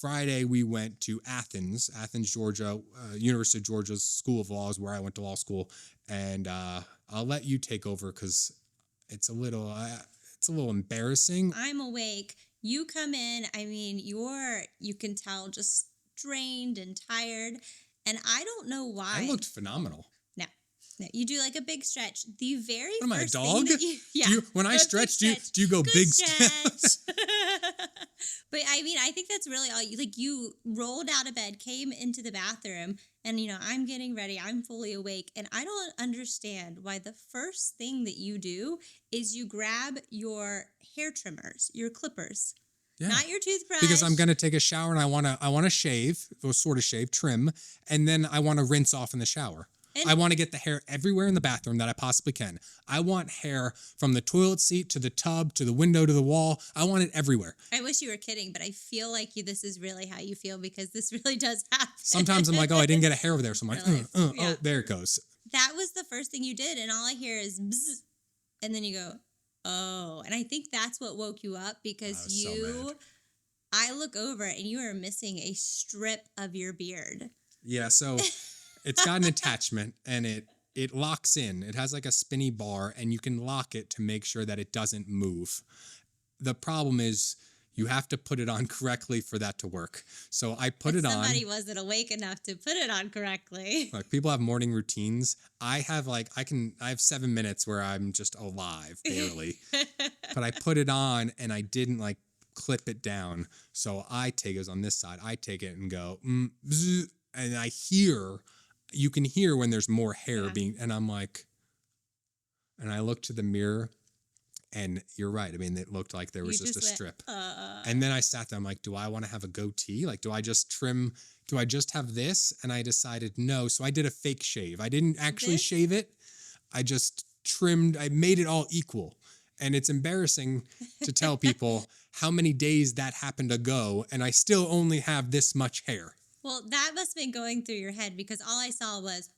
Friday, we went to Athens, Georgia, University of Georgia's School of Law is where I went to law school. And I'll let you take over because it's a little embarrassing. I'm awake. You come in. I mean, you can tell just drained and tired. And I don't know why. I looked phenomenal. No, you do like a big stretch. The very what am I, a first dog? thing that When I stretch, do you go Good big stretch? But I mean, I think that's really all you rolled out of bed, came into the bathroom, and I'm getting ready. I'm fully awake, and I don't understand why the first thing that you do is you grab your hair trimmers, your clippers. Yeah. Not your toothbrush. Because I'm going to take a shower and I want to shave, or sort of shave, trim, and then I want to rinse off in the shower. I want to get the hair everywhere in the bathroom that I possibly can. I want hair from the toilet seat to the tub to the window to the wall. I want it everywhere. I wish you were kidding, but I feel like this is really how you feel because this really does happen. Sometimes I'm like, oh, I didn't get a hair over there. So I'm like, oh, there it goes. That was the first thing you did. And all I hear is bzz, and then you go, oh. And I think that's what woke you up because I look over and you are missing a strip of your beard. Yeah, so... It's got an attachment, and it locks in. It has like a spinny bar, and you can lock it to make sure that it doesn't move. The problem is you have to put it on correctly for that to work. So I put it on. Somebody wasn't awake enough to put it on correctly. Like people have morning routines. I have I have 7 minutes where I'm just alive, barely. But I put it on, and I didn't clip it down. So it was on this side. I take it and go, bzz, and you can hear when there's more hair and I'm like, and I looked to the mirror and you're right. I mean, it looked like there was just a strip. And then I sat there, I'm like, do I want to have a goatee? Do I just trim? Do I just have this? And I decided no. So I did a fake shave. I didn't actually shave it. I just trimmed. I made it all equal. And it's embarrassing to tell people how many days that happened ago. And I still only have this much hair. Well, that must have been going through your head because all I saw was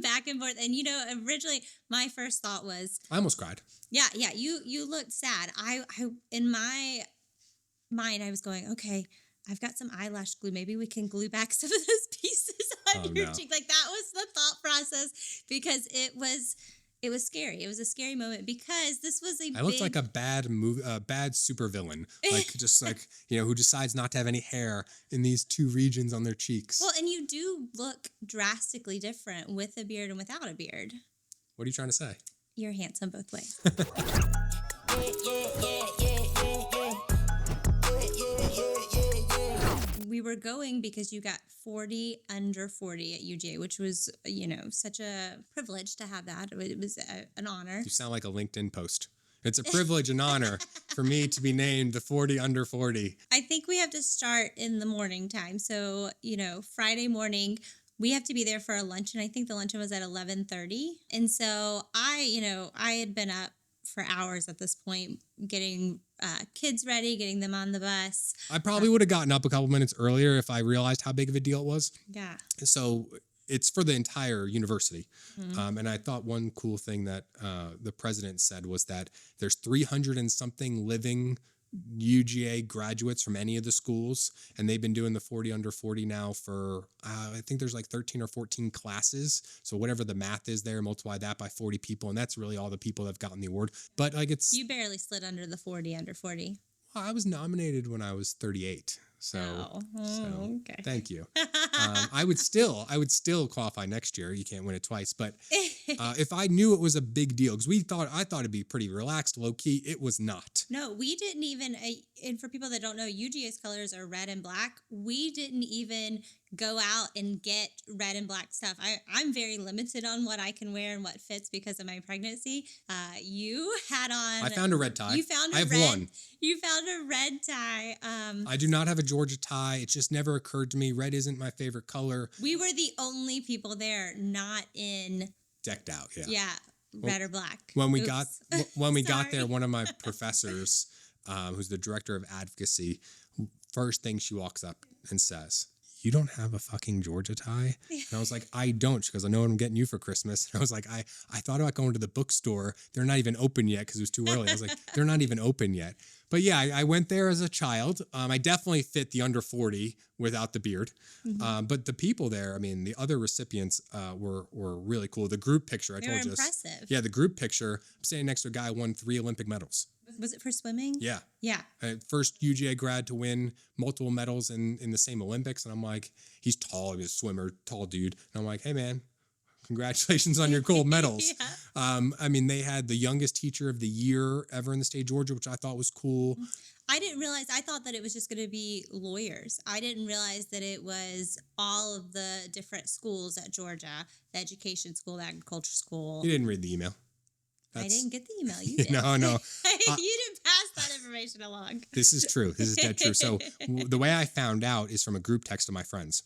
back and forth. And, originally my first thought was... I almost cried. Yeah. You looked sad. I in my mind, I was going, okay, I've got some eyelash glue. Maybe we can glue back some of those pieces on your cheek. That was the thought process because it was scary. It was a scary moment because this was I looked like a bad supervillain, who decides not to have any hair in these two regions on their cheeks. Well, and you do look drastically different with a beard and without a beard. What are you trying to say? You're handsome both ways. We were going because you got 40 under 40 at UGA, which was, such a privilege to have that. It was an honor. You sound like a LinkedIn post. It's a privilege and honor for me to be named the 40 under 40. I think we have to start in the morning time. So, Friday morning, we have to be there for a luncheon. I think the luncheon was at 11:30. And so I had been up for hours at this point, getting kids ready, getting them on the bus. I probably would have gotten up a couple minutes earlier if I realized how big of a deal it was. Yeah. So it's for the entire university. Mm-hmm. And I thought one cool thing that the president said was that there's 300 and something living UGA graduates from any of the schools, and they've been doing the 40 under 40 now for I think there's 13 or 14 classes, so whatever the math is there, multiply that by 40 people, and that's really all the people that have gotten the award. But it's you barely slid under the 40 under 40. Well, I was nominated when I was 38. So okay. Thank you. I would still qualify next year. You can't win it twice. But if I knew it was a big deal, because I thought it'd be pretty relaxed, low key. It was not. No, we didn't even. And for people that don't know, UGA's colors are red and black. We didn't even go out and get red and black stuff. I'm very limited on what I can wear and what fits because of my pregnancy. You had on. I found a red tie. I have one. You found a red tie. I do not have a Georgia tie. It just never occurred to me. Red isn't my favorite color. We were the only people there not in decked out. Yeah. Yeah, red or black. When we got there, one of my professors, who's the director of advocacy, first thing she walks up and says, "You don't have a fucking Georgia tie?" And I was like, "I don't." She goes, "I know what I'm getting you for Christmas." And I was like, I thought about going to the bookstore. They're not even open yet because it was too early. I was like, they're not even open yet. But yeah, I went there as a child. I definitely fit the under 40 without the beard. Mm-hmm. But the people there, I mean, the other recipients were really cool. The group picture, I They were told you. impressive. Yeah, the group picture, I'm standing next to a guy who won 3 Olympic medals. Was it for swimming? Yeah. Yeah. First UGA grad to win multiple medals in the same Olympics. And I'm like, he's tall. He's a swimmer, tall dude. And I'm like, hey, man, congratulations on your gold medals. Yeah. I mean, they had the youngest teacher of the year ever in the state of Georgia, which I thought was cool. I didn't realize, I thought that it was just going to be lawyers. I didn't realize that it was all of the different schools at Georgia, the education school, the agriculture school. You didn't read the email. I didn't get the email. You did. No. You didn't pass that information along. This is true. This is dead true. So the way I found out is from a group text of my friends.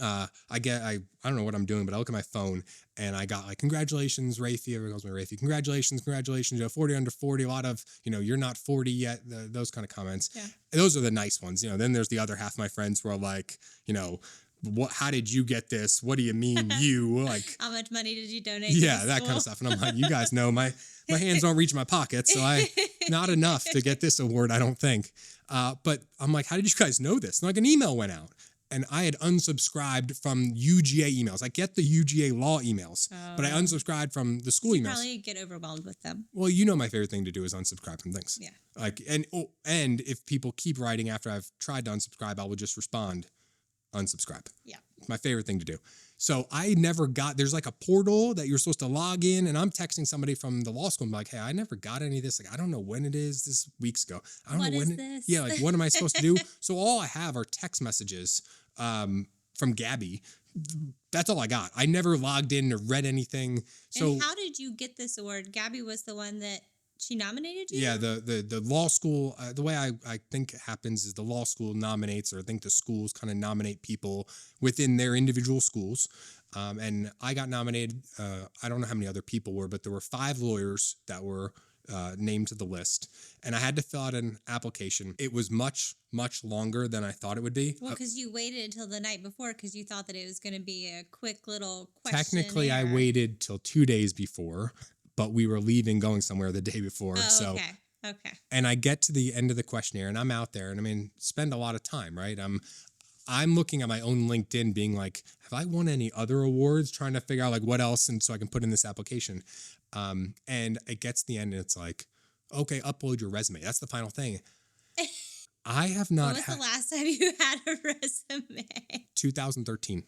I don't know what I'm doing, but I look at my phone and I got like, congratulations, Rafi. Everyone calls me Rafi. Congratulations. 40 under 40. A lot of, you're not 40 yet. Those kind of comments. Yeah. Those are the nice ones. Then there's the other half of my friends who are like, how did you get this? What do you mean you? Like, how much money did you donate? Yeah, that kind of stuff. And I'm like, you guys know my hands don't reach my pockets, so not enough to get this award, I don't think. But I'm like, how did you guys know this? And like an email went out, and I had unsubscribed from UGA emails. I get the UGA law emails, but I unsubscribed from the school emails. Probably get overwhelmed with them. Well, my favorite thing to do is unsubscribe from things. Yeah. Like, and if people keep writing after I've tried to unsubscribe, I will just respond, unsubscribe. Yeah. It's my favorite thing to do. So I never there's like a portal that you're supposed to log in, and I'm texting somebody from the law school and be like, hey, I never got any of this. Like, I don't know when it is. This weeks ago. I don't know when this? Yeah, like what am I supposed to do? So all I have are text messages from Gabby. That's all I got. I never logged in or read anything. So and how did you get this award? Gabby was the one that she nominated you? Yeah, the law school, the way I think it happens is the law school nominates, or I think the schools kind of nominate people within their individual schools. And I got nominated. I don't know how many other people were, but there were 5 lawyers that were named to the list. And I had to fill out an application. It was much, much longer than I thought it would be. Well, because you waited until the night before because you thought that it was going to be a quick little question. Technically, I waited till 2 days before, but we were leaving, going somewhere the day before. Oh, okay. And I get to the end of the questionnaire, and I'm out there, and I mean, spend a lot of time, right? I'm looking at my own LinkedIn, being like, have I won any other awards? Trying to figure out like what else, and so I can put in this application. And it gets to the end, and it's like, okay, upload your resume. That's the final thing. I have not. When was the last time you had a resume? 2013.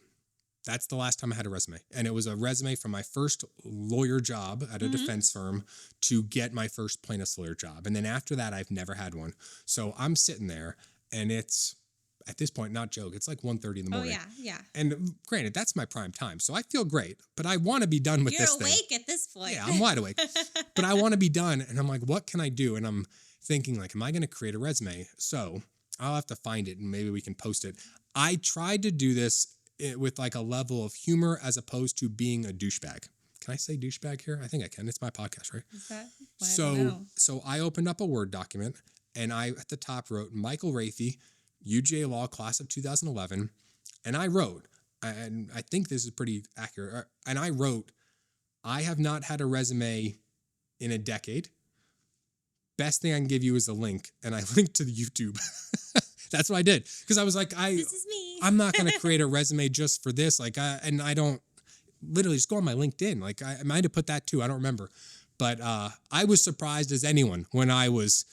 That's the last time I had a resume. And it was a resume from my first lawyer job at a defense firm to get my first plaintiff's lawyer job. And then after that, I've never had one. So I'm sitting there, and it's, at this point, not joke, it's like 1:30 in the morning. Oh, yeah. And granted, that's my prime time. So I feel great, but I want to be done with this thing. You're awake at this point. Yeah, I'm wide awake. But I want to be done. And I'm like, what can I do? And I'm thinking, like, am I going to create a resume? So I'll have to find it, and maybe we can post it. I tried to do this with like a level of humor as opposed to being a douchebag. Can I say douchebag here? I think I can. It's my podcast, right? Is that? Well, So I opened up a Word document, and I at the top wrote Michael Rafi, UGA Law Class of 2011, and I wrote, and I think this is pretty accurate, and I wrote, I have not had a resume in a decade. Best thing I can give you is a link, and I linked to the YouTube. That's what I did, because I was like, this is me. I'm not going to create a resume just for this. Like, and I don't literally just go on my LinkedIn. Like, I might have put that too. I don't remember, but I was surprised as anyone when I was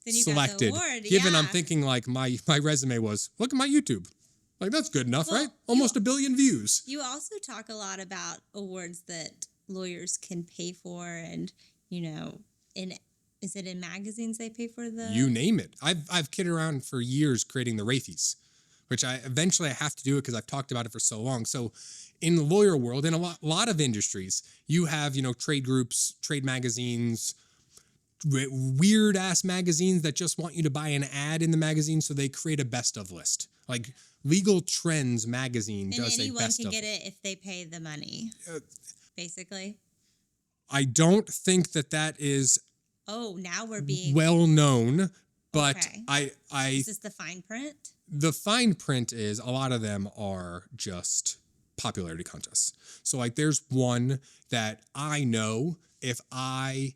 selected. Award, given I'm thinking like my resume was, look at my YouTube. Like, that's good enough, right? Almost 1 billion views. You also talk a lot about awards that lawyers can pay for, and is it in magazines they pay for the? You name it. I've kidded around for years creating the Rafis, which I eventually have to do it because I've talked about it for so long. So in the lawyer world, in a lot of industries, you have, trade groups, trade magazines, weird ass magazines that just want you to buy an ad in the magazine. So they create a best of list. Like Legal Trends magazine does a best of. And anyone can get it if they pay the money, basically. I don't think that is. Oh, now we're being well known, but okay. Is this the fine print? The fine print is a lot of them are just popularity contests. So like there's one that I know if I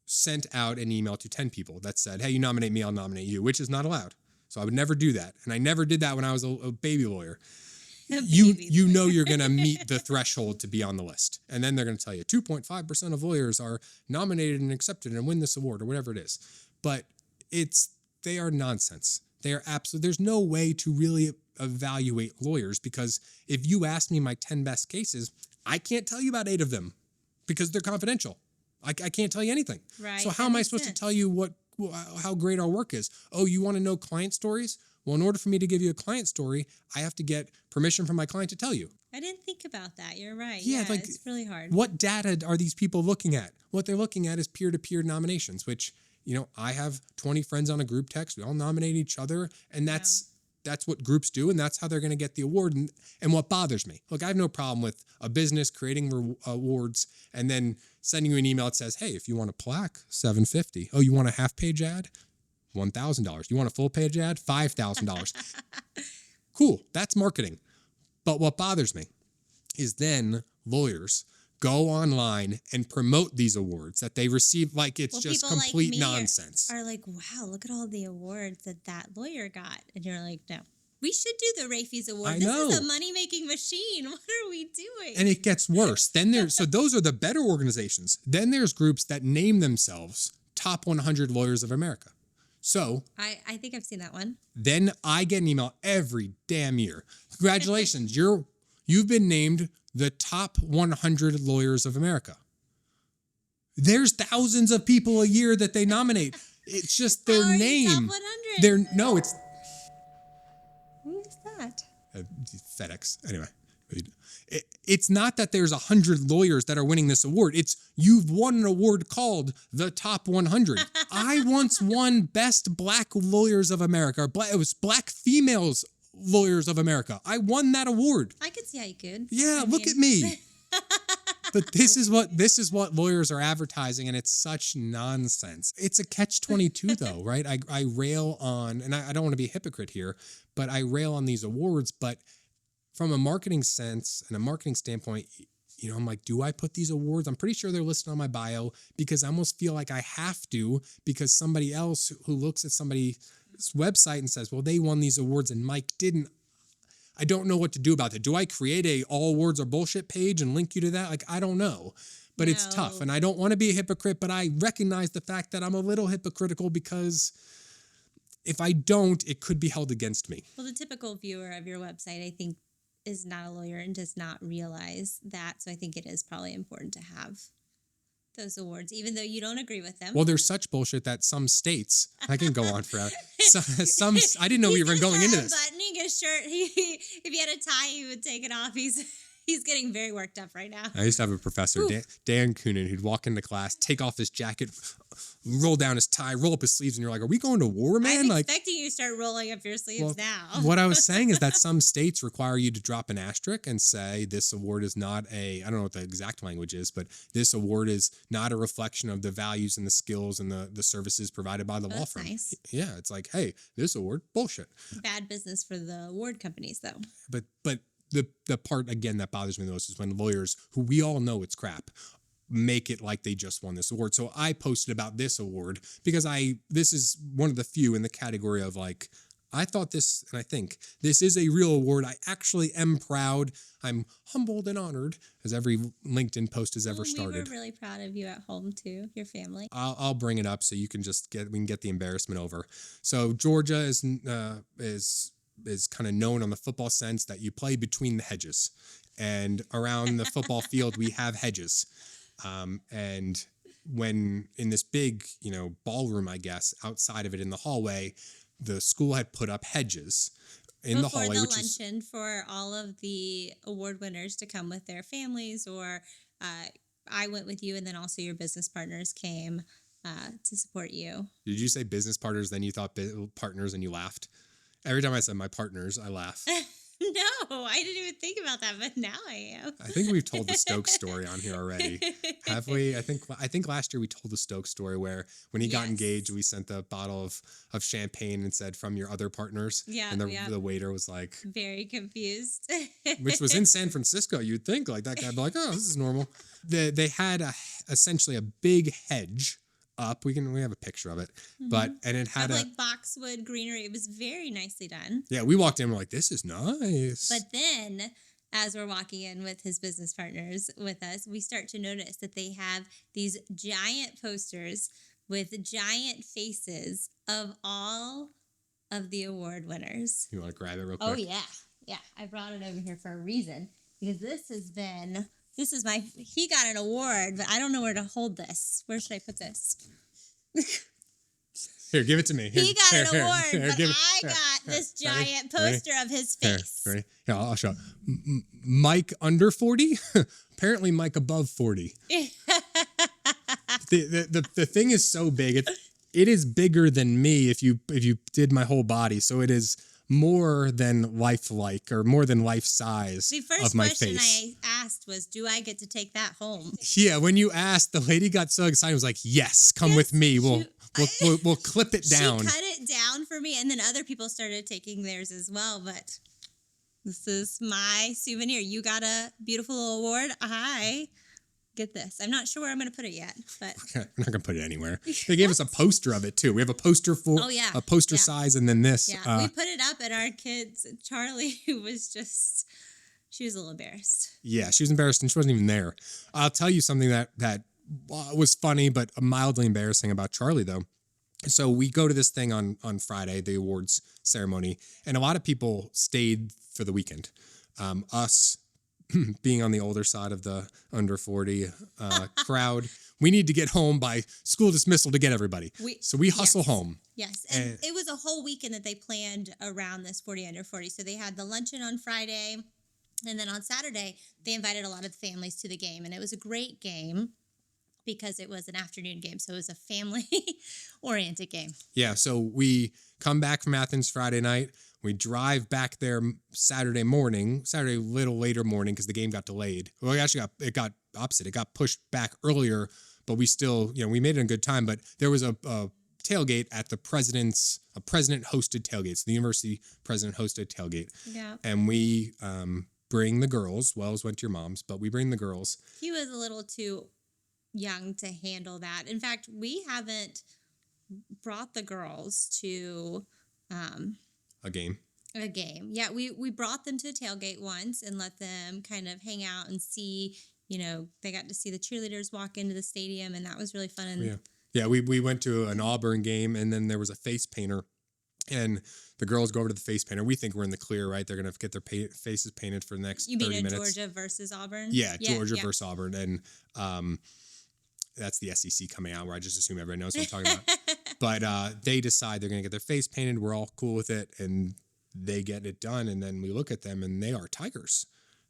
sent out an email to 10 people that said, hey, you nominate me, I'll nominate you, which is not allowed. So I would never do that. And I never did that when I was a baby lawyer. You know you're going to meet the threshold to be on the list. And then they're going to tell you 2.5% of lawyers are nominated and accepted and win this award or whatever it is. But they are nonsense. They are there's no way to really evaluate lawyers, because if you ask me my 10 best cases, I can't tell you about 8 of them because they're confidential. I can't tell you anything. Right. So how am I supposed to tell you how great our work is? Oh, you want to know client stories? Well, in order for me to give you a client story, I have to get permission from my client to tell you. I didn't think about that. You're right. Yeah, like, it's really hard. What data are these people looking at? What they're looking at is peer-to-peer nominations, which, I have 20 friends on a group text. We all nominate each other, and that's what groups do, and that's how they're going to get the award. And what bothers me, look, I have no problem with a business creating awards and then sending you an email that says, hey, if you want a plaque, $750. Oh, you want a half-page ad? $1,000. You want a full-page ad? $5,000. Cool, that's marketing. But what bothers me is then lawyers go online and promote these awards that they receive like it's just complete like nonsense. Are like, wow, look at all the awards that lawyer got. And you're like, no. We should do the Rafe's Award. This is a money-making machine. What are we doing? And it gets worse. So those are the better organizations. Then there's groups that name themselves Top 100 Lawyers of America. So I think I've seen that one. Then I get an email every damn year. Congratulations, you've been named the Top 100 Lawyers of America. There's thousands of people a year that they nominate. It's just their name. Top 100? It's. Who is that? FedEx. Anyway. It's not that there's 100 lawyers that are winning this award. It's you've won an award called the Top 100. I once won Best Black Lawyers of America. It was Black Females Lawyers of America. I won that award. I could see how you could. Yeah, look at me. But this is what lawyers are advertising, and it's such nonsense. It's a catch-22 though, right? I rail on, and I don't want to be a hypocrite here, but I rail on these awards, but from a marketing sense and a marketing standpoint, I'm like, do I put these awards? I'm pretty sure they're listed on my bio because I almost feel like I have to, because somebody else who looks at somebody's website and says, well, they won these awards and Mike didn't. I don't know what to do about that. Do I create a all awards are bullshit page and link you to that? Like, I don't know, but it's tough. And I don't want to be a hypocrite, but I recognize the fact that I'm a little hypocritical because if I don't, it could be held against me. Well, the typical viewer of your website, I think, is not a lawyer and does not realize that. So I think it is probably important to have those awards, even though you don't agree with them. Well, there's such bullshit that some states, I can go on forever. I didn't know we were going into this. Buttoning his shirt. If he had a tie, he would take it off. He's getting very worked up right now. I used to have a professor, Dan Coonan, who'd walk into class, take off his jacket, roll down his tie, roll up his sleeves, and you're like, are we going to war, man? I'm expecting you to start rolling up your sleeves now. What I was saying is that some states require you to drop an asterisk and say this award is not I don't know what the exact language is, but this award is not a reflection of the values and the skills and the services provided by the law firm. Nice. Yeah, it's like, hey, this award, bullshit. Bad business for the award companies, though. But the part, again, that bothers me the most is when lawyers, who we all know it's crap, make it like they just won this award. So I posted about this award because this is one of the few in the category of like, I thought this, and I think this is a real award. I actually am proud. I'm humbled and honored, as every LinkedIn post has ever started. We were really proud of you at home too, your family. I'll bring it up so you can we can get the embarrassment over. So Georgia is kind of known on the football sense that you play between the hedges, and around the football field we have hedges. And when in this big, ballroom, I guess, outside of it in the hallway, the school had put up hedges in the hallway. Before the luncheon for all of the award winners to come with their families, or I went with you, and then also your business partners came to support you. Did you say business partners, then you thought partners and you laughed? Every time I said my partners, I laugh. No, I didn't even think about that, but now I am. I think we've told the Stokes story on here already. Have we? I think last year we told the Stokes story where when he got engaged, we sent a bottle of champagne and said, from your other partners. Yeah. And the waiter was like... very confused. Which was in San Francisco. You'd think like that guy'd be like, oh, this is normal. They had essentially a big hedge up. We have a picture of it, but and it had like boxwood greenery. It was very nicely done. Yeah, we walked in. We're like, this is nice. But then, as we're walking in with his business partners with us, we start to notice that they have these giant posters with giant faces of all of the award winners. You want to grab it real quick? Oh yeah, yeah. I brought it over here for a reason because he got an award, but I don't know where to hold this. Where should I put this? Here, give it to me. Here, he got an award, but I got here, this giant poster of his face. Ready? Yeah, I'll show. Mike under 40? Apparently Mike above 40. The thing is so big. It is bigger than me if you did my whole body. So it is more than lifelike or more than life size of my face. The first question I asked was, do I get to take that home? Yeah, when you asked, the lady got so excited. Was like, yes, come with me. We'll clip it down. She cut it down for me, and then other people started taking theirs as well. But this is my souvenir. You got a beautiful award. I get this. I'm not sure where I'm going to put it yet, but I'm not going to put it anywhere. They gave us a poster of it too. We have a poster for a poster size, and then this. Yeah, we put it up, and our kids. Charlie she was a little embarrassed. Yeah, she was embarrassed, and she wasn't even there. I'll tell you something that was funny, but mildly embarrassing about Charlie though. So we go to this thing on Friday, the awards ceremony, and a lot of people stayed for the weekend. Us being on the older side of the under 40 crowd, we need to get home by school dismissal to get everybody. So we hustle home. Yes, and it was a whole weekend that they planned around this 40 under 40. So they had the luncheon on Friday, and then on Saturday, they invited a lot of the families to the game, and it was a great game because it was an afternoon game. So it was a family-oriented game. Yeah, so we come back from Athens Friday night. We drive back there Saturday little later morning because the game got delayed. Well, it got opposite. It got pushed back earlier, but we still, we made it in good time. But there was a tailgate at the president-hosted tailgate. So the university president hosted tailgate. Yeah. And we bring the girls. Wells went to your mom's, but we bring the girls. He was a little too young to handle that. In fact, we haven't brought the girls to a game. Yeah, we brought them to a tailgate once and let them kind of hang out and see, they got to see the cheerleaders walk into the stadium, and that was really fun. And yeah, we went to an Auburn game, and then there was a face painter, and the girls go over to the face painter. We think we're in the clear, right? They're going to get their faces painted for the next 30 minutes. You mean Georgia versus Auburn? Yeah, Georgia versus Auburn. And that's the SEC coming out, where I just assume everybody knows what I'm talking about. But they decide they're going to get their face painted. We're all cool with it, and they get it done. And then we look at them, and they are tigers.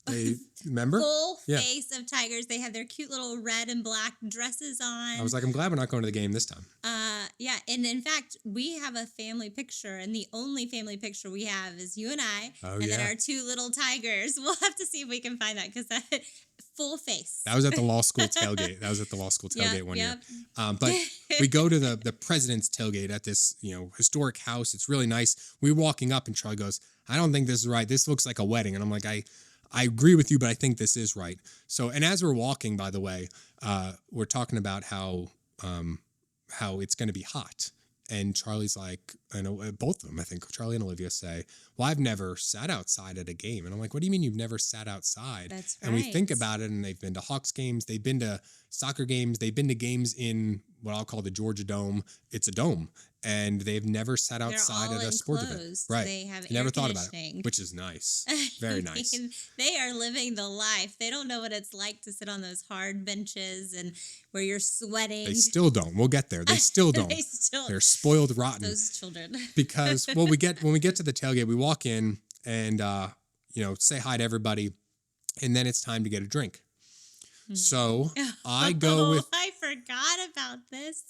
They remember? Full face of tigers. They have their cute little red and black dresses on. I was like, I'm glad we're not going to the game this time. Yeah, and in fact, we have a family picture, and the only family picture we have is you and I, then our two little tigers. We'll have to see if we can find that because that full face. That was at the law school tailgate. One year. But we go to the president's tailgate at this historic house. It's really nice. We're walking up, and Charlie goes, "I don't think this is right. This looks like a wedding." And I'm like, I agree with you, but I think this is right. So, and as we're walking, by the way, we're talking about how it's going to be hot. And Charlie's like, both of them, I think, Charlie and Olivia say, well, I've never sat outside at a game. And I'm like, what do you mean you've never sat outside? That's right. And we think about it, and they've been to Hawks games. They've been to soccer games. They've been to games in what I'll call the Georgia Dome. It's a dome. And they've never sat outside at a sports event. Right. They have never thought about it, which is nice. Very nice. They are living the life. They don't know what it's like to sit on those hard benches and where you're sweating. They still don't. We'll get there. They still don't. They're spoiled rotten. Those children. Because when we get to the tailgate, we walk in and say hi to everybody, and then it's time to get a drink. So I go with... I forgot about this.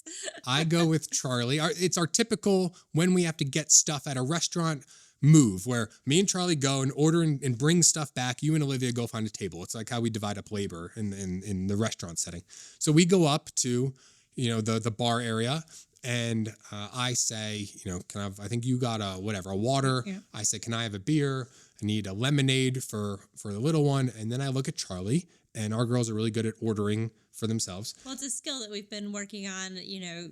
I go with Charlie. It's our typical, when we have to get stuff at a restaurant, move, where me and Charlie go and order and bring stuff back. You and Olivia go find a table. It's like how we divide up labor in the restaurant setting. So we go up to, the bar area, and I say, I think you got a water. Yeah. I say, can I have a beer? I need a lemonade for the little one. And then I look at Charlie, And our girls are really good at ordering for themselves. Well, it's a skill that we've been working on,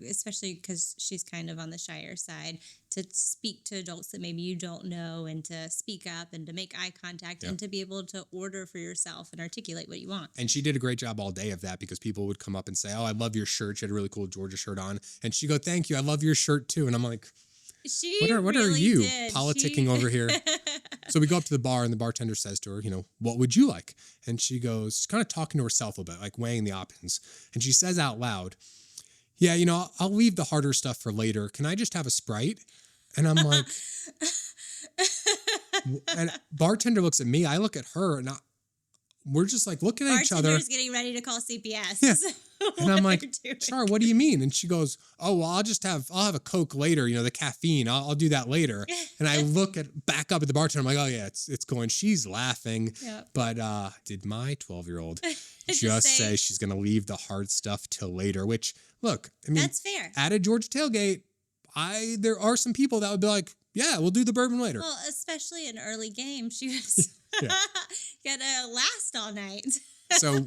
especially because she's kind of on the shyer side, to speak to adults that maybe you don't know and to speak up and to make eye contact and to be able to order for yourself and articulate what you want. And she did a great job all day of that because people would come up and say, oh, I love your shirt. She had a really cool Georgia shirt on. And she'd go, thank you. I love your shirt too. And I'm like, what are you politicking over here? So we go up to the bar and the bartender says to her, what would you like? And she goes, she's kind of talking to herself a bit, like weighing the options. And she says out loud, yeah, I'll leave the harder stuff for later. Can I just have a Sprite? And I'm like, and bartender looks at me. I look at her and we're just like looking at each other. Bartender's getting ready to call CPS. Yeah. And I'm like, sorry, what do you mean? And she goes, oh, well, I'll have a Coke later, the caffeine. I'll do that later. And I look back up at the bartender. I'm like, oh yeah, it's going. She's laughing. Yep. But did my 12-year-old just say she's going to leave the hard stuff till later, which look, I mean, that's fair. At a Georgia tailgate, there are some people that would be like, yeah, we'll do the bourbon later. Well, especially in early game, she was gonna last all night. So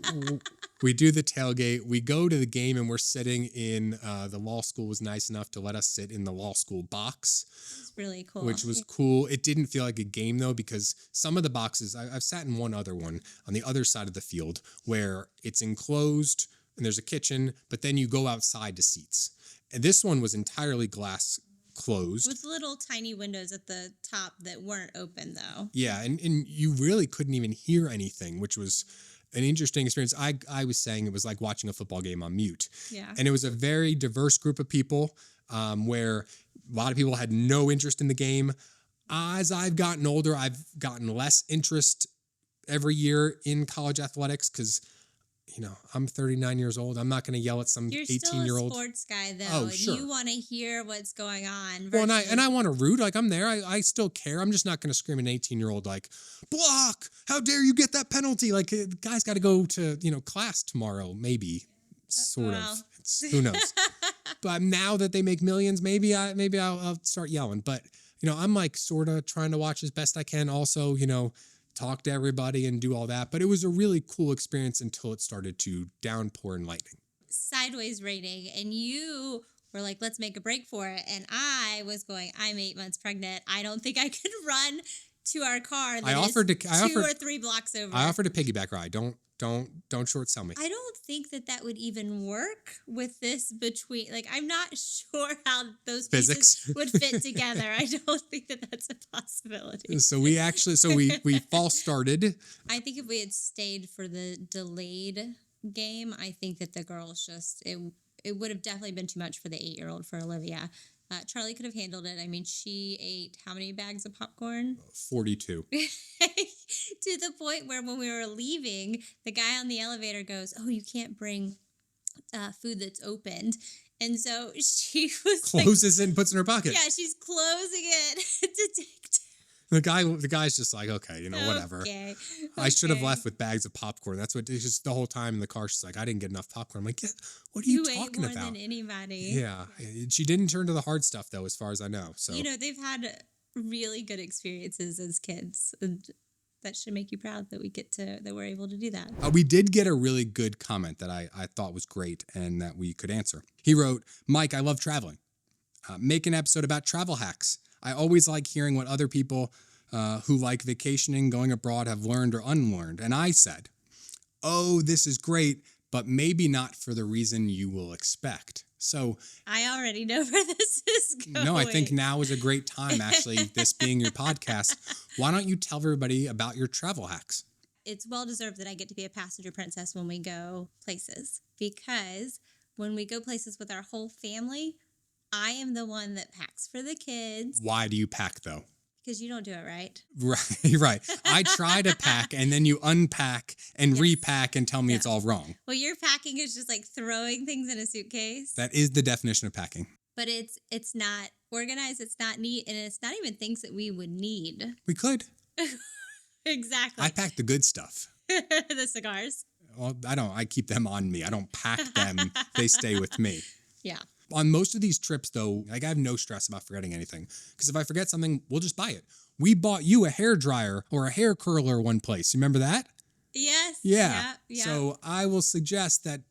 we do the tailgate. We go to the game and we're sitting in the law school was nice enough to let us sit in the law school box. It's really cool. Which was cool. It didn't feel like a game though because some of the boxes, I've sat in one other one on the other side of the field where it's enclosed and there's a kitchen, but then you go outside to seats. And this one was entirely glass closed. With little tiny windows at the top that weren't open though. Yeah, and you really couldn't even hear anything, which was an interesting experience. I was saying it was like watching a football game on mute. Yeah. And it was a very diverse group of people where a lot of people had no interest in the game. As I've gotten older, I've gotten less interest every year in college athletics because I'm 39 years old. I'm not going to yell at some 18-year-old. You're still a sports guy, though. Oh, sure. And you want to hear what's going on. Well, and I want to root. Like, I'm there. I still care. I'm just not going to scream at an 18-year-old like, block! How dare you get that penalty? Like, guy's got to go to, class tomorrow. Maybe. Sort of. Who knows? But now that they make millions, maybe I'll start yelling. But, I'm like sort of trying to watch as best I can. Also, talk to everybody and do all that. But it was a really cool experience until it started to downpour and lightning. Sideways raining. And you were like, let's make a break for it. And I was going, I'm 8 months pregnant. I don't think I could run to our car. I offered 2 or 3 blocks over. I offered a piggyback ride. Don't short sell me. I don't think that would even work with this between, I'm not sure how those pieces would fit together. I don't think that's a possibility. So we false started. I think if we had stayed for the delayed game, I think that the girls it would have definitely been too much for the 8-year-old for Olivia. Charlie could have handled it. I mean, she ate how many bags of popcorn? 42. To the point where when we were leaving, the guy on the elevator goes, oh, you can't bring food that's opened. And so she was closes it and puts it in her pocket. Yeah, she's closing it to take The guy's just like, okay, whatever. Okay. I should have left with bags of popcorn. That's what it's just the whole time in the car. She's like, I didn't get enough popcorn. I'm like, yeah, what are you talking ate more about? Than anybody. Yeah. She didn't turn to the hard stuff though, as far as I know. So they've had really good experiences as kids. And that should make you proud that we're able to do that. We did get a really good comment that I thought was great and that we could answer. He wrote, Mike, I love traveling. Make an episode about travel hacks. I always like hearing what other people who like vacationing, going abroad have learned or unlearned. And I said, oh, this is great, but maybe not for the reason you will expect. So I already know where this is going. No, I think now is a great time, actually, this being your podcast. Why don't you tell everybody about your travel hacks? It's well-deserved that I get to be a passenger princess when we go places. Because when we go places with our whole family, I am the one that packs for the kids. Why do you pack, though? Because you don't do it right. Right. I try to pack, and then you unpack and repack and tell me it's all wrong. Well, your packing is just like throwing things in a suitcase. That is the definition of packing. But it's not organized, it's not neat, and it's not even things that we would need. We could. Exactly. I pack the good stuff. The cigars. Well, I keep them on me. I don't pack them. They stay with me. Yeah. On most of these trips, though, I have no stress about forgetting anything. Because if I forget something, we'll just buy it. We bought you a hair dryer or a hair curler one place. You remember that? Yes. Yeah. Yeah. So I will suggest that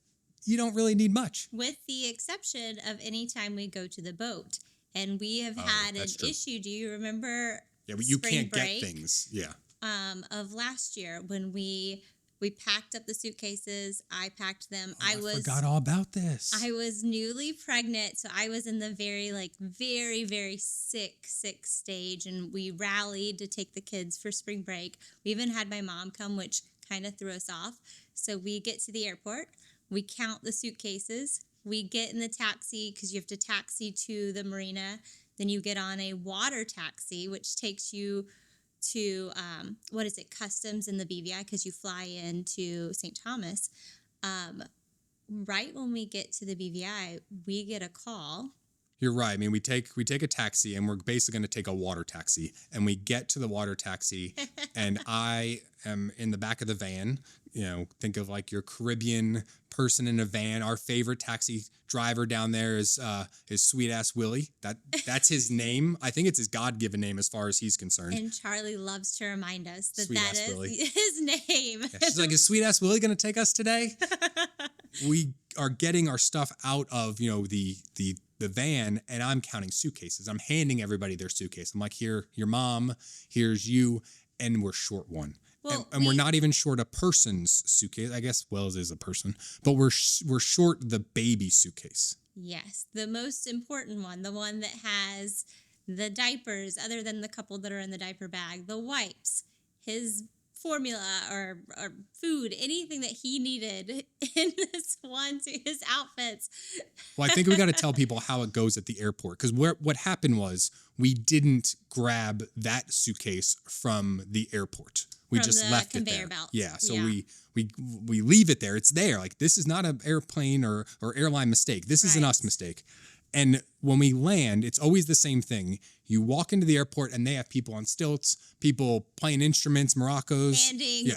you don't really need much. With the exception of any time we go to the boat. And we have Oh, had an that's true. issue. Do you remember Yeah, but you spring can't break, get things. Yeah. of last year when we packed up the suitcases? I packed them. Oh, I forgot all about this. I was newly pregnant, so I was in the very, very sick stage, and we rallied to take the kids for spring break. We even had my mom come, which kind of threw us off. So we get to the airport, we count the suitcases, we get in the taxi because you have to taxi to the marina. Then you get on a water taxi, which takes you to, customs in the BVI, because you fly into St. Thomas. Right when we get to the BVI, we get a call. You're right. I mean, we take a taxi, and we're basically going to take a water taxi. And we get to the water taxi, and I am in the back of the van. You know, think of like your Caribbean person in a van. Our favorite taxi driver down there is Sweet Ass Willie. That's his name. I think it's his God-given name as far as he's concerned. And Charlie loves to remind us that Sweet that Ass is Willie. his name. Yeah, she's like, is Sweet Ass Willie going to take us today? We are getting our stuff out of, the van, and I'm counting suitcases. I'm handing everybody their suitcase. I'm like, here, your mom, here's you, and we're short one. Well, and we're not even short a person's suitcase. I guess Wells is a person, but we're short the baby suitcase. Yes, the most important one, the one that has the diapers, other than the couple that are in the diaper bag, the wipes, his formula or food, anything that he needed in this one, his outfits. Well, I think we got to tell people how it goes at the airport, because what happened was we didn't grab that suitcase from the airport. We just left it there. Belt. Yeah, so yeah. We leave it there. It's there. Like, this is not an airplane or airline mistake. This is an us mistake. And when we land, it's always the same thing. You walk into the airport, and they have people on stilts, people playing instruments, maracas. Handing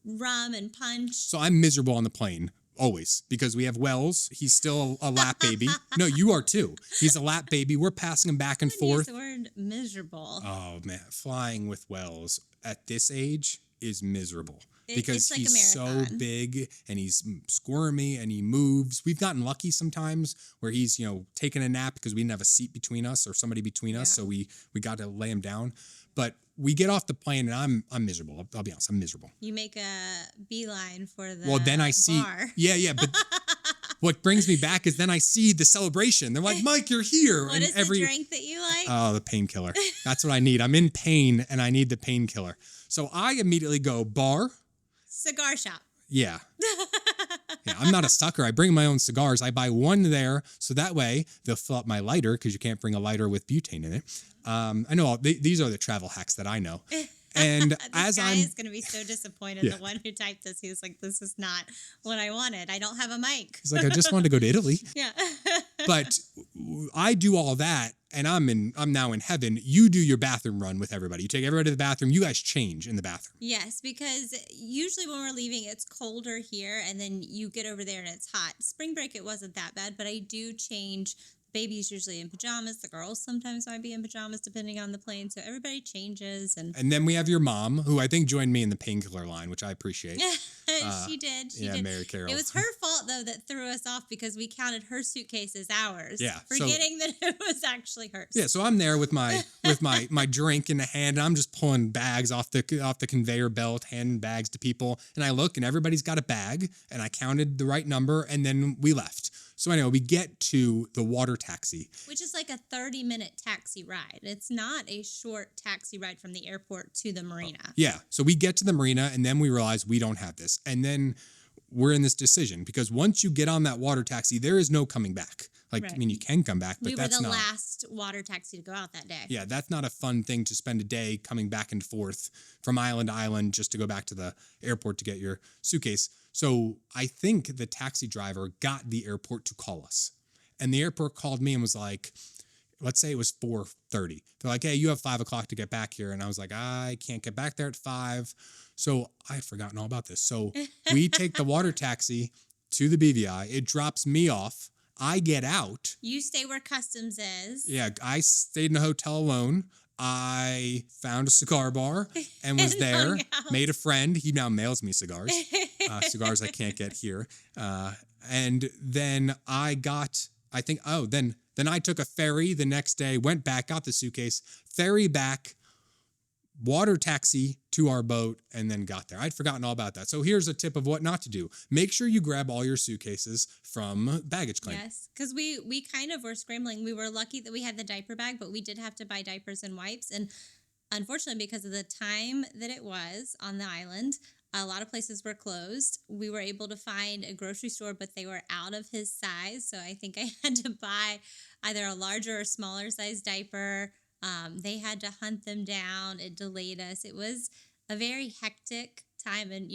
rum and punch. So I'm miserable on the plane, always, because we have Wells. He's still a lap baby. No, you are too. He's a lap baby. We're passing him back and forth. Use the word miserable. Oh, man. Flying with Wells at this age is miserable. Because like he's so big, and he's squirmy, and he moves. We've gotten lucky sometimes where he's, taking a nap because we didn't have a seat between us or somebody between us, so we got to lay him down. But we get off the plane, and I'm miserable. I'll be honest, I'm miserable. You make a beeline for the then I see, bar. Yeah, but what brings me back is then I see the celebration. They're like, Mike, you're here. What is the drink that you like? Oh, the painkiller. That's what I need. I'm in pain, and I need the painkiller. So I immediately go bar. Cigar shop. Yeah. Yeah, I'm not a sucker. I bring my own cigars. I buy one there, so that way they'll fill up my lighter, because you can't bring a lighter with butane in it. I know these are the travel hacks that I know. And this guy is going to be so disappointed. Yeah. The one who typed this, he was like, "This is not what I wanted. I don't have a mic." He's like, "I just wanted to go to Italy." Yeah. But I do all that, and I'm now in heaven. You do your bathroom run with everybody. You take everybody to the bathroom. You guys change in the bathroom. Yes, because usually when we're leaving, it's colder here, and then you get over there and it's hot. Spring break, it wasn't that bad, but I do change. Baby's usually in pajamas. The girls sometimes might be in pajamas depending on the plane. So everybody changes. And then we have your mom, who I think joined me in the painkiller line, which I appreciate. She did. She did. Mary Carol. It was her fault, though, that threw us off, because we counted her suitcase as ours. Yeah. Forgetting that it was actually hers. Yeah. So I'm there with my my drink in the hand, and I'm just pulling bags off the conveyor belt, handing bags to people. And I look, and everybody's got a bag, and I counted the right number, and then we left. So anyway, we get to the water taxi. Which is like a 30-minute taxi ride. It's not a short taxi ride from the airport to the marina. Yeah. So we get to the marina, and then we realize we don't have this. And then we're in this decision, because once you get on that water taxi, there is no coming back. Like, right. I mean, you can come back, but that's not. We were the last water taxi to go out that day. Yeah, that's not a fun thing to spend a day coming back and forth from island to island just to go back to the airport to get your suitcase. So I think the taxi driver got the airport to call us. And the airport called me and was like, let's say it was 4:30. They're like, hey, you have 5 o'clock to get back here. And I was like, I can't get back there at 5. So I had forgotten all about this. So we take the water taxi to the BVI. It drops me off. I get out. You stay where customs is. Yeah, I stayed in a hotel alone. I found a cigar bar and was And there, hung out. made a friend. He now mails me cigars, cigars I can't get here. And then then I took a ferry the next day, went back, got the suitcase, ferry back, water taxi to our boat, and then got there. I'd forgotten all about that. So here's a tip of what not to do. Make sure you grab all your suitcases from baggage claim. Yes, because we kind of were scrambling. We were lucky that we had the diaper bag, but we did have to buy diapers and wipes. And unfortunately, because of the time that it was on the island, a lot of places were closed. We were able to find a grocery store, but they were out of his size. So I think I had to buy either a larger or smaller size diaper. They had to hunt them down. It delayed us. It was a very hectic time. And,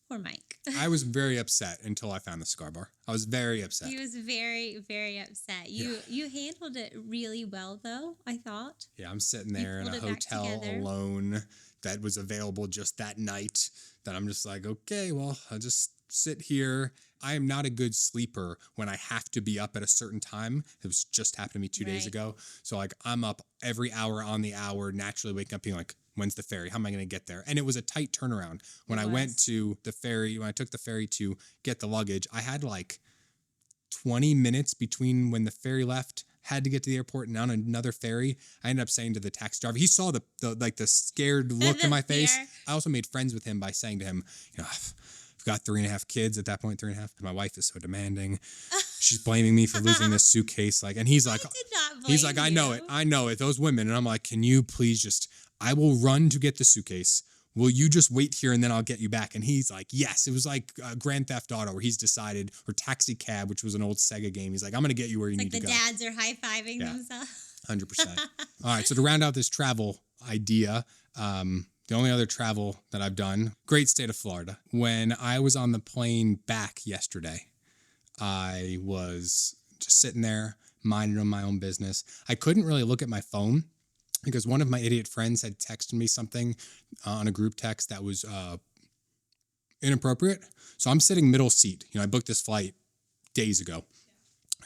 poor Mike. I was very upset until I found the cigar bar. I was very upset. He was very, very upset. You handled it really well, though, I thought. Yeah, I'm sitting there in a hotel alone that was available just that night, that I'm just like, okay, well, I'll just sit here. I am not a good sleeper when I have to be up at a certain time. It was just happened to me 2 days ago. So like I'm up every hour on the hour, naturally waking up being like, when's the ferry? How am I going to get there? And it was a tight turnaround. When I went to the ferry, when I took the ferry to get the luggage, I had like 20 minutes between when the ferry left, had to get to the airport and on another ferry. I ended up saying to the taxi driver, he saw the scared look in my face. I also made friends with him by saying to him, I've got 3.5 kids at that point, 3.5. My wife is so demanding. She's blaming me for losing this suitcase. And he's like, I know it. Those women. And I'm like, can you please I will run to get the suitcase. Will you just wait here and then I'll get you back? And he's like, yes. It was like Grand Theft Auto where he's decided, or Taxi Cab, which was an old Sega game. He's like, I'm going to get you where you need to go. Like the dads are high-fiving themselves. 100%. All right. So to round out this travel idea, the only other travel that I've done, great state of Florida. When I was on the plane back yesterday, I was just sitting there, minding my own business. I couldn't really look at my phone because one of my idiot friends had texted me something on a group text that was inappropriate. So I'm sitting middle seat. I booked this flight days ago.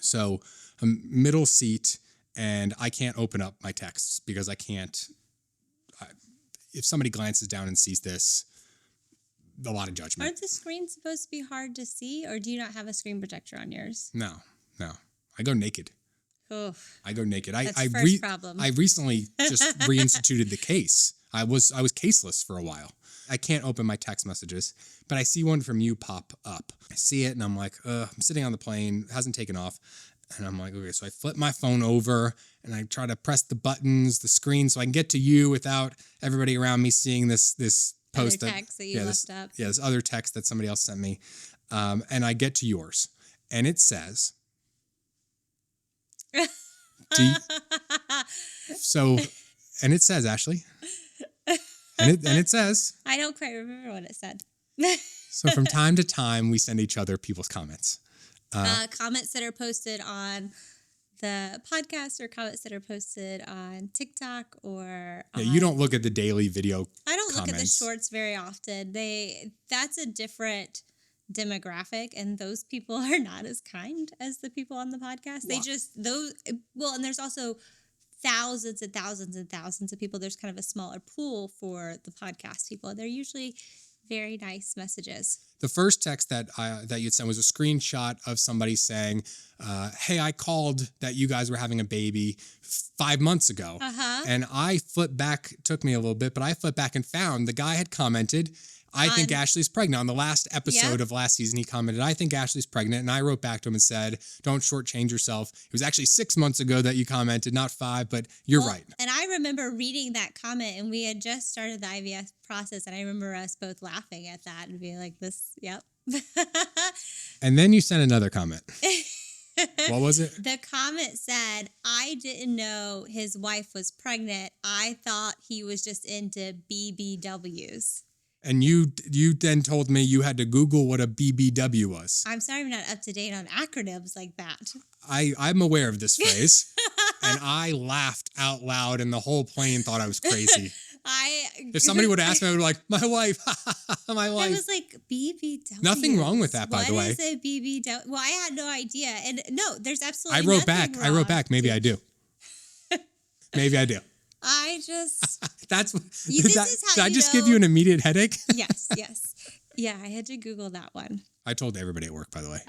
So I'm middle seat and I can't open up my texts because I can't. If somebody glances down and sees this, a lot of judgment. Aren't the screens supposed to be hard to see, or do you not have a screen protector on yours? No. I go naked. Oof. I go naked. That's the first problem. I recently just reinstituted the case. I was caseless for a while. I can't open my text messages, but I see one from you pop up. I see it and I'm like, I'm sitting on the plane, it hasn't taken off. And I'm like, okay, so I flip my phone over and I try to press the buttons, the screen, so I can get to you without everybody around me seeing this post other text that you left up. Yeah, this other text that somebody else sent me. And I get to yours and it says, and it says, Ashley, and it says, I don't quite remember what it said. So from time to time, we send each other people's comments. Comments that are posted on the podcast or comments that are posted on TikTok or you don't look at the daily video I don't comments. Look at the shorts very often. That's a different demographic, and those people are not as kind as the people on the podcast. And there's also thousands and thousands and thousands of people. There's kind of a smaller pool for the podcast people, and they're usually very nice messages. The first text that you'd sent was a screenshot of somebody saying, hey, I called that you guys were having a baby 5 months ago. And I flipped back, took me a little bit, but I flipped back and found the guy had commented, I think Ashley's pregnant. On the last episode of last season, he commented, I think Ashley's pregnant. And I wrote back to him and said, don't shortchange yourself. It was actually 6 months ago that you commented, not 5, but you're right. And I remember reading that comment, and we had just started the IVF process. And I remember us both laughing at that and being like, yep. And then you sent another comment. What was it? The comment said, I didn't know his wife was pregnant. I thought he was just into BBWs. And you then told me you had to Google what a BBW was. I'm sorry I'm not up to date on acronyms like that. I'm aware of this phrase. And I laughed out loud and the whole plane thought I was crazy. If somebody would ask me, I would be like, my wife, my wife. I was like, BBW. Nothing wrong with that, by the way. What is a BBW? Well, I had no idea. And no, there's absolutely I wrote back. Maybe I do. Maybe I do. I just That's this is how did I you just know- give you an immediate headache? yes. Yeah, I had to Google that one. I told everybody at work, by the way.